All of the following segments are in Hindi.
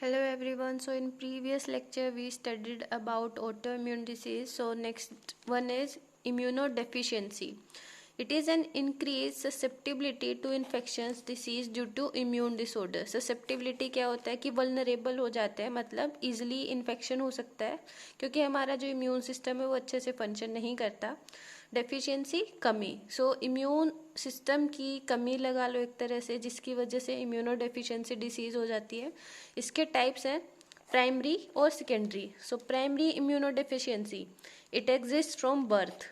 Hello everyone. So in previous lecture we studied about autoimmune disease. So next one is immunodeficiency. It is an increased susceptibility to infections disease due to immune disorder. Susceptibility क्या होता है कि vulnerable हो जाते हैं, मतलब easily infection हो सकता है क्योंकि हमारा जो immune system है वो अच्छे से function नहीं करता. डेफिशिएंसी कमी. सो इम्यून सिस्टम की कमी लगा लो एक तरह से, जिसकी वजह से इम्यूनो डेफिशिएंसी डिसीज हो जाती है. इसके टाइप्स हैं प्राइमरी और secondary. So primary immuno deficiency it exist from birth.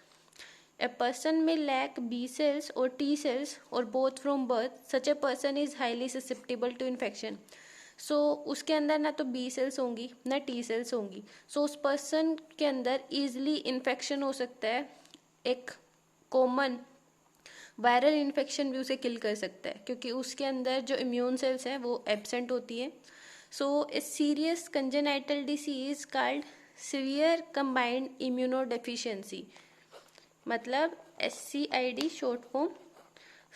A person may lack B cells or T cells or both from birth. Such a person is highly susceptible to infection. सो उसके अंदर ना तो बी सेल्स होंगी ना टी सेल्स होंगी. सो उस पर्सन के अंदर ईजिली इन्फेक्शन हो सकता है. एक कॉमन वायरल इन्फेक्शन भी उसे किल कर सकता है क्योंकि उसके अंदर जो इम्यून सेल्स हैं वो एब्सेंट होती है. So a serious congenital disease called severe combined immunodeficiency, मतलब SCID short form.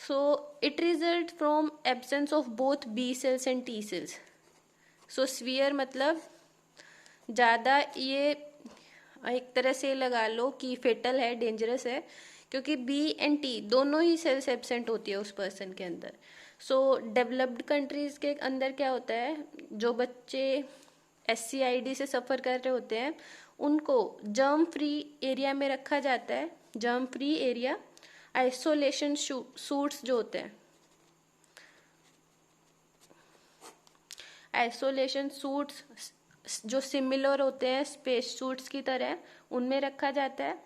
So it result from absence of both B cells and T cells. So severe मतलब ज़्यादा, ये एक तरह से लगा लो कि फेटल है, डेंजरस है, क्योंकि बी एंड टी दोनों ही सेल्स एब्सेंट होती है उस पर्सन के अंदर. सो डेवलप्ड कंट्रीज़ के अंदर क्या होता है, जो बच्चे SCID से सफ़र कर रहे होते हैं उनको जर्म फ्री एरिया में रखा जाता है. Germ free area, isolation suits जो होते हैं, आइसोलेशन सूट्स जो सिमिलर होते हैं स्पेस सूट्स की तरह, उनमें रखा जाता है.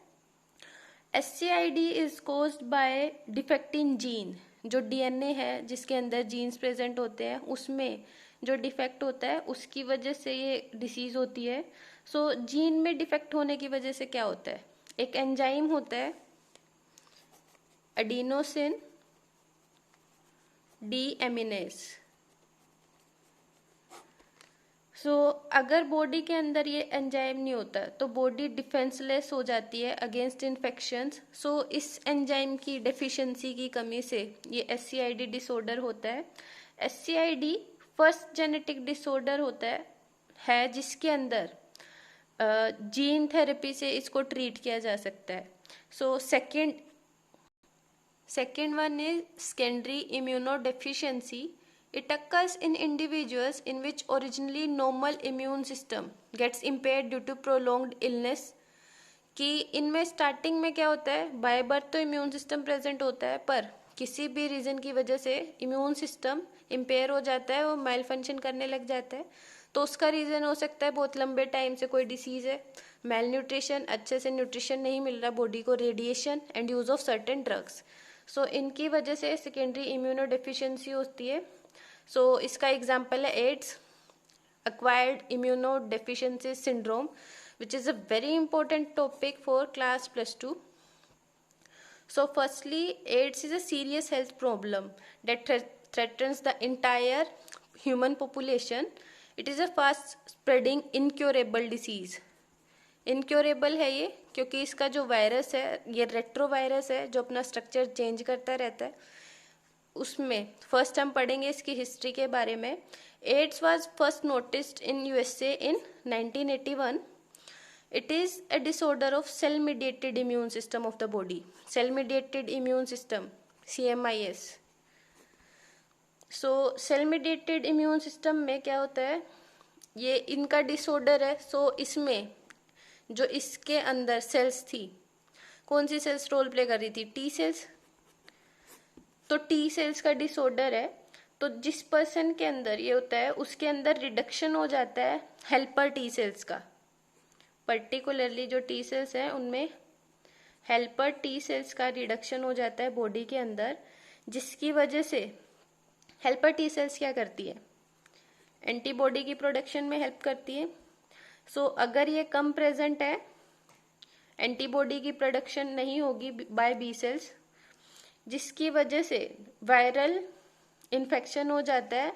SCID is caused by defect in gene. जो DNA है जिसके अंदर जीन्स प्रेजेंट होते हैं उसमें जो डिफेक्ट होता है उसकी वजह से ये डिसीज होती है. सो जीन में डिफेक्ट होने की वजह से क्या होता है, एक एंजाइम होता है एडिनोसिन डीएमिनेज. सो अगर बॉडी के अंदर ये एंजाइम नहीं होता तो बॉडी डिफेंसलेस हो जाती है अगेंस्ट इन्फेक्शंस. सो इस एंजाइम की डेफिशिएंसी की कमी से ये SCID डिसऑर्डर होता है. SCID फर्स्ट जेनेटिक डिसऑर्डर होता है जिसके अंदर जीन थेरेपी से इसको ट्रीट किया जा सकता है. So second one is secondary immunodeficiency. It occurs in individuals in which originally normal immune system gets impaired due to prolonged illness. कि इनमें स्टार्टिंग में क्या होता है, बाय बर्थ तो इम्यून सिस्टम प्रेजेंट होता है पर किसी भी रीज़न की वजह से इम्यून सिस्टम इम्पेयर हो जाता है, वो मेल फंक्शन करने लग जाता है. तो उसका रीज़न हो सकता है बहुत लंबे टाइम से कोई डिसीज़ है, मेल न्यूट्रिशन, अच्छे से न्यूट्रिशन नहीं मिल रहा बॉडी को, radiation and use of certain drugs. So इनकी वजह से सेकेंडरी इम्यूनोडेफिशिएंसी होती है. सो इसका एग्जाम्पल है ads, acquired immunodeficiency syndrome, which is a very important topic for class +2. So firstly, AIDS is a serious health problem that threatens the entire human population. It is a fast spreading incurable disease. Incurable है ये क्योंकि इसका जो वायरस है ये रेट्रोवायरस है जो अपना स्ट्रक्चर चेंज करता रहता है. उसमें फर्स्ट हम पढ़ेंगे इसकी हिस्ट्री के बारे में. AIDS was first noticed in USA in 1981. It is a disorder of cell mediated immune system of the body. Cell mediated immune system, CMIS. So cell mediated immune system में क्या होता है, ये इनका डिसऑर्डर है. सो इसमें जो इसके अंदर सेल्स थी, कौन सी सेल्स रोल प्ले कर रही थी, T सेल्स. तो T सेल्स का डिसऑर्डर है. तो जिस पर्सन के अंदर ये होता है उसके अंदर रिडक्शन हो जाता है हेल्पर T सेल्स का. पर्टिकुलरली जो T सेल्स हैं उनमें हेल्पर T सेल्स का रिडक्शन हो जाता है बॉडी के अंदर, जिसकी वजह से हेल्पर T सेल्स क्या करती है, एंटीबॉडी की प्रोडक्शन में हेल्प करती है. सो अगर ये कम प्रेजेंट है, एंटीबॉडी की प्रोडक्शन नहीं होगी बाय B सेल्स, जिसकी वजह से वायरल इन्फेक्शन हो जाता है.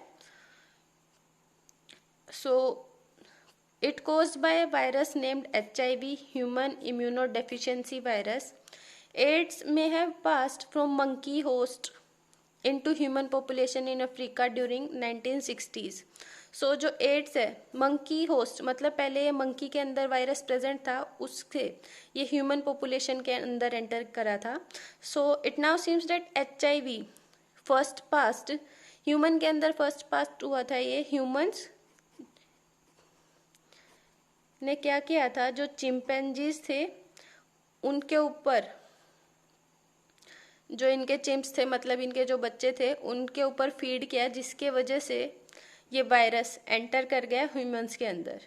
So it caused by a virus named HIV, human immunodeficiency virus. AIDS may have passed from monkey host into human population in Africa during 1960s. सो जो एड्स है मंकी होस्ट, मतलब पहले ये मंकी के अंदर वायरस प्रेजेंट था, उससे ये ह्यूमन पॉपुलेशन के अंदर एंटर करा था. So it now seems that HIV first past human के अंदर फर्स्ट पास्ट हुआ था. ये ह्यूमंस ने क्या किया था, जो चिंपैंजीज थे उनके ऊपर, जो इनके चिम्प्स थे, मतलब इनके जो बच्चे थे उनके ऊपर फीड किया, जिसके वजह से ये वायरस एंटर कर गया ह्यूमंस के अंदर.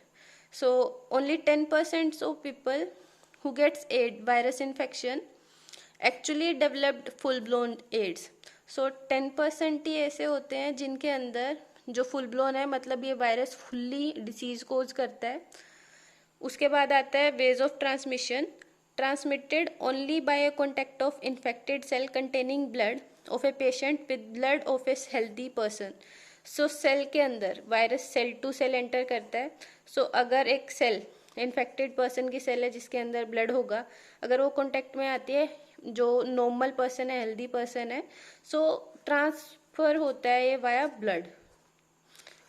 So only 10% of people who gets aid virus infection actually developed full blown AIDS. So 10% ही ऐसे होते हैं जिनके अंदर जो फुल ब्लोन है, मतलब ये वायरस फुल्ली डिसीज कोज करता है. उसके बाद आता है ways of transmission. Transmitted only by a contact of infected cell containing blood of a patient with blood of a healthy person. So cell के अंदर virus cell to cell enter करता है. सो अगर एक सेल इन्फेक्टेड पर्सन की सेल है जिसके अंदर ब्लड होगा, अगर वो कॉन्टेक्ट में आती है जो नॉर्मल पर्सन है, हेल्दी पर्सन है, सो ट्रांसफर होता है ये via blood.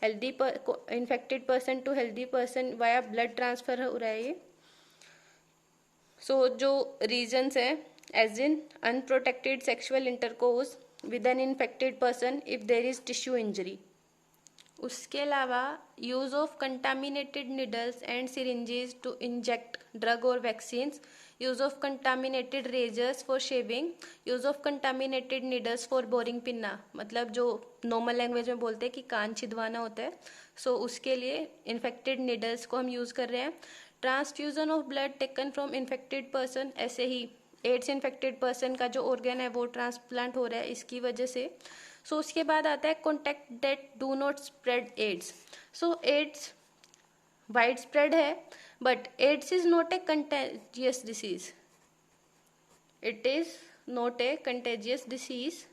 Healthy infected person to healthy person via blood transfer हो रहा है ये. सो जो रीजन्स है, as in unprotected sexual intercourse with an infected person if there is tissue injury. उसके अलावा use of contaminated needles and syringes to inject drug और vaccines, use of contaminated razors for shaving, use of contaminated needles for boring pinna, मतलब जो नॉर्मल लैंग्वेज में बोलते हैं कि कान छिदवाना होता है, सो उसके लिए इन्फेक्टेड निडल्स को हम यूज कर रहे हैं. Transfusion of blood taken from infected person, ऐसे ही एड्स इन्फेक्टेड पर्सन का जो ऑर्गन है वो ट्रांसप्लांट हो रहा है इसकी वजह से. सो उसके बाद आता है contact that do not spread AIDS. So AIDS wide spread है, but AIDS is not a contagious disease. It is not a contagious disease.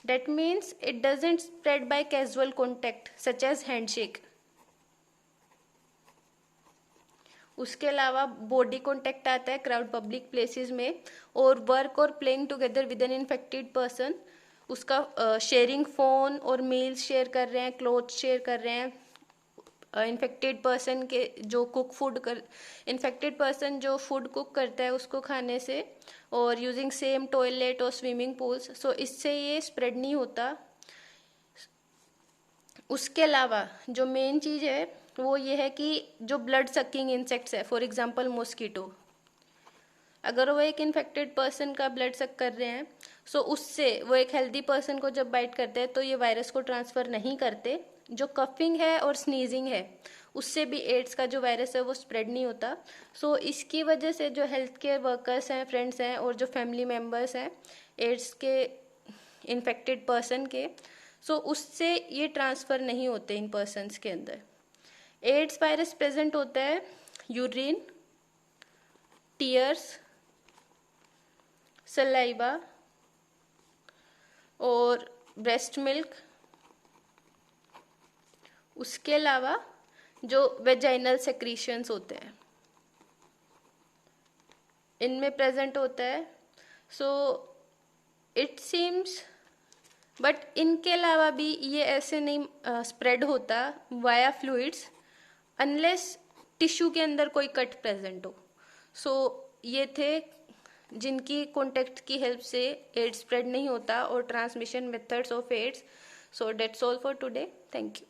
That means it doesn't spread by casual contact such as handshake. उसके अलावा बॉडी कॉन्टेक्ट आता है क्राउड पब्लिक प्लेसेस में, और वर्क और playing together with an infected person. उसका शेयरिंग फोन और मील्स शेयर कर रहे हैं, क्लोथ्स शेयर कर रहे हैं. इन्फेक्टेड पर्सन के जो कुक फूड कर इन्फेक्टेड पर्सन जो फूड कुक करता है उसको खाने से, और यूजिंग सेम टॉयलेट और स्विमिंग पूल्स. सो इससे ये स्प्रेड नहीं होता. उसके अलावा जो मेन चीज़ है वो ये है कि जो ब्लड सकिंग इंसेक्ट्स है, फॉर एग्जांपल मॉस्किटो, अगर वो एक इन्फेक्टेड पर्सन का ब्लड सक कर रहे हैं, सो उससे वो एक हेल्दी पर्सन को जब बाइट करते हैं तो ये वायरस को ट्रांसफ़र नहीं करते. जो कफिंग है और स्नीजिंग है उससे भी एड्स का जो वायरस है वो स्प्रेड नहीं होता. सो इसकी वजह से जो हेल्थ केयर वर्कर्स हैं, फ्रेंड्स हैं, और जो फैमिली मेम्बर्स हैं एड्स के इन्फेक्टेड पर्सन के, सो उससे ये ट्रांसफ़र नहीं होते इन पर्सनस के अंदर. एड्स वायरस प्रेजेंट होता है यूरिन, टीयर्स, सलाइवा और ब्रेस्ट मिल्क. उसके अलावा जो वेजाइनल सेक्रीशंस होते हैं इनमें प्रेजेंट होता है. सो इट सीम्स, बट इनके अलावा भी ये ऐसे नहीं स्प्रेड होता वाया फ्लूइड्स अनलेस टिश्यू के अंदर कोई कट प्रेजेंट हो. सो ये थे जिनकी कॉन्टेक्ट की हेल्प से एड्स स्प्रेड नहीं होता और transmission methods of AIDS. So that's all for today. Thank you.